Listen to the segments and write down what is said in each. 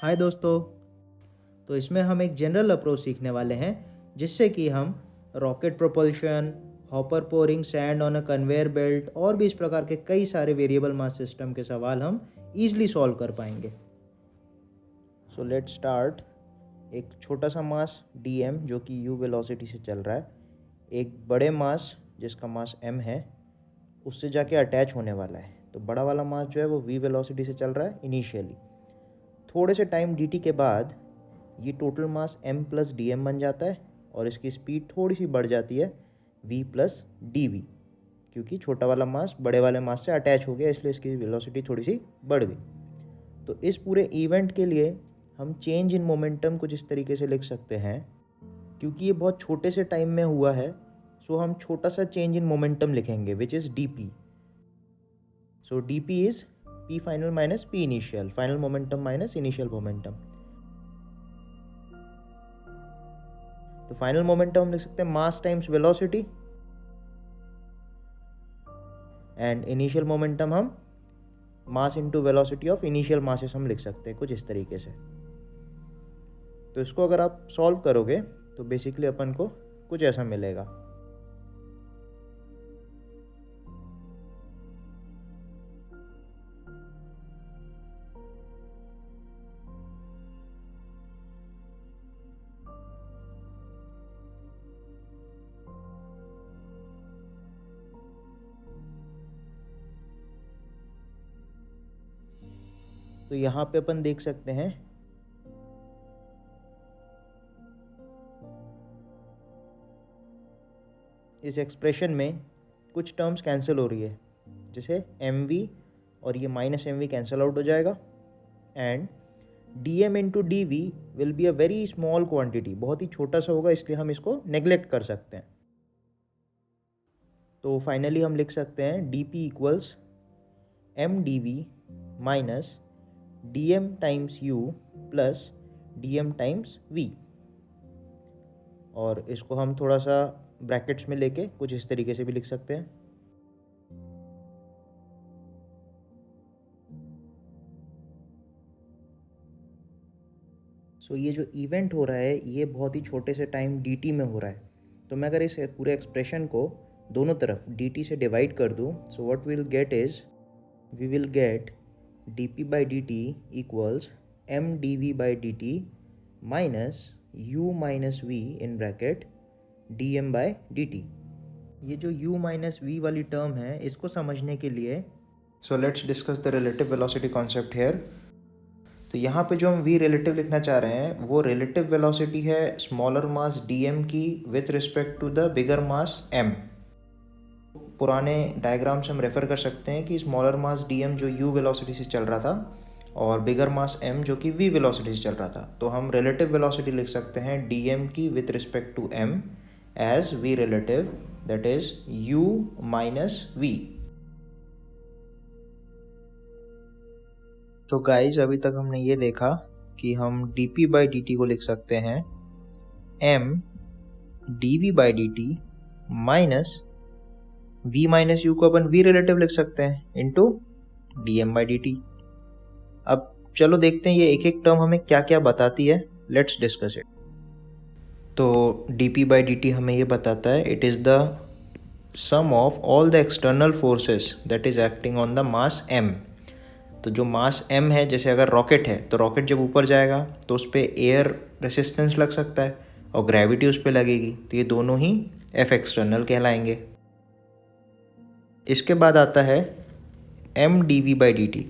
हाय दोस्तों। तो इसमें हम एक जनरल अप्रोच सीखने वाले हैं जिससे कि हम rocket propulsion, hopper pouring sand on a conveyor belt और भी इस प्रकार के कई सारे वेरिएबल मास सिस्टम के सवाल हम ईजिली सॉल्व कर पाएंगे। So let's start. एक छोटा सा मास dm जो कि u वेलोसिटी से चल रहा है, एक बड़े मास जिसका मास m है उससे जाके अटैच होने वाला है। तो बड़ा वाला मास जो है वो v वेलोसिटी से चल रहा है इनिशियली। थोड़े से टाइम dt के बाद ये total mass m plus dm बन जाता है और इसकी स्पीड थोड़ी सी बढ़ जाती है v प्लस dv, क्योंकि छोटा वाला मास बड़े वाले मास से अटैच हो गया इसलिए इसकी वेलोसिटी थोड़ी सी बढ़ गई। तो इस पूरे इवेंट के लिए हम चेंज इन मोमेंटम कुछ इस तरीके से लिख सकते हैं। क्योंकि ये बहुत छोटे से टाइम में हुआ है सो हम छोटा सा चेंज इन मोमेंटम लिखेंगे which is dp। So dp is p final minus p initial, final momentum minus initial momentum. तो फाइनल मोमेंटम हम लिख सकते हैं mass times velocity and initial momentum हम mass into velocity of initial masses हम लिख सकते हैं कुछ इस तरीके से। तो इसको अगर आप सॉल्व करोगे तो बेसिकली अपन को कुछ ऐसा मिलेगा। तो यहाँ पे अपन देख सकते हैं इस एक्सप्रेशन में कुछ टर्म्स कैंसिल हो रही है, जैसे mv और ये माइनस mv कैंसिल आउट हो जाएगा and dm into d v will be a very small quantity, बहुत ही छोटा सा होगा इसलिए हम इसको नेग्लेक्ट कर सकते हैं। तो फाइनली हम लिख सकते हैं dp equals m dv minus dm times u plus dm times v, और इसको हम थोड़ा सा ब्रैकेट्स में लेके कुछ इस तरीके से भी लिख सकते हैं। सो ये जो इवेंट हो रहा है ये बहुत ही छोटे से टाइम dt में हो रहा है। तो मैं अगर इस पूरे एक्सप्रेशन को दोनों तरफ dt से डिवाइड कर दूँ, so what will get is we will get dp by dt equals m dv by dt minus u minus v in bracket dm by dt। ये जो u माइनस v वाली term है इसको समझने के लिए so let's discuss the relative velocity concept here. तो यहाँ पे जो हम v रिलेटिव लिखना चाह रहे हैं वो रिलेटिव वेलोसिटी है स्मॉलर मास dm की with respect to the bigger mass m। पुराने डायग्राम से हम रेफर कर सकते हैं कि स्मॉलर मास dm जो u वेलोसिटी से चल रहा था और बिगर मास m जो कि v वेलोसिटी से चल रहा था। तो हम रिलेटिव वेलोसिटी लिख सकते हैं dm की with respect to m as v relative, that is u minus v। तो गाइज अभी तक हमने ये देखा कि हम dp बाई dt को लिख सकते हैं m dv by dt minus v minus u को अपन v रिलेटिव लिख सकते हैं इंटू dm बाई dt। अब चलो देखते हैं ये एक एक टर्म हमें क्या क्या बताती है, लेट्स डिस्कस इट। तो dp बाई dt हमें ये बताता है it is the sum of all the external forces that is acting on the mass m। तो जो मास m है, जैसे अगर रॉकेट है तो रॉकेट जब ऊपर जाएगा तो उस पर एयर रेसिस्टेंस लग सकता है और ग्रेविटी उस पर लगेगी, तो ये दोनों ही F एक्सटर्नल कहलाएंगे। इसके बाद आता है m dv बाई dt,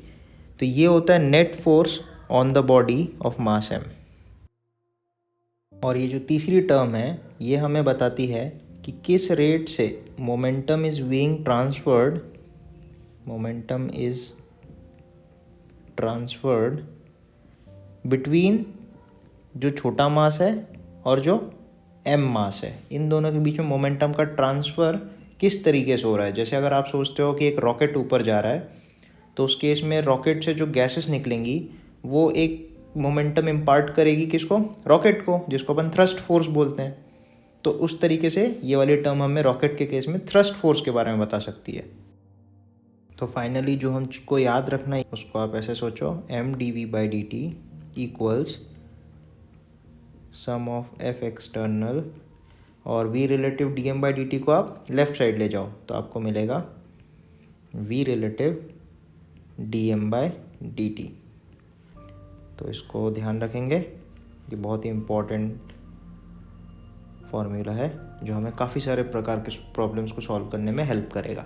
तो ये होता है net force on the body of mass m। और ये जो तीसरी टर्म है ये हमें बताती है कि किस रेट से momentum is being transferred, momentum is transferred between जो छोटा मास है और जो m मास है, इन दोनों के बीच में मोमेंटम का ट्रांसफ़र किस तरीके से हो रहा है। जैसे अगर आप सोचते हो कि एक रॉकेट ऊपर जा रहा है तो उस केस में रॉकेट से जो गैसेस निकलेंगी वो एक मोमेंटम इम्पार्ट करेगी किसको, रॉकेट को, जिसको अपन थ्रस्ट फोर्स बोलते हैं। तो उस तरीके से ये वाली टर्म हमें रॉकेट के केस में थ्रस्ट फोर्स के बारे में बता सकती है। तो फाइनली जो हमको याद रखना है उसको आप ऐसे सोचो m dv by dt equals sum of F external और V relative D M by D T को आप लेफ्ट साइड ले जाओ तो आपको मिलेगा V relative D M by D T. तो इसको ध्यान रखेंगे, ये बहुत ही इम्पोर्टेंट फॉर्मूला है जो हमें काफ़ी सारे प्रकार के प्रॉब्लम्स को सॉल्व करने में हेल्प करेगा।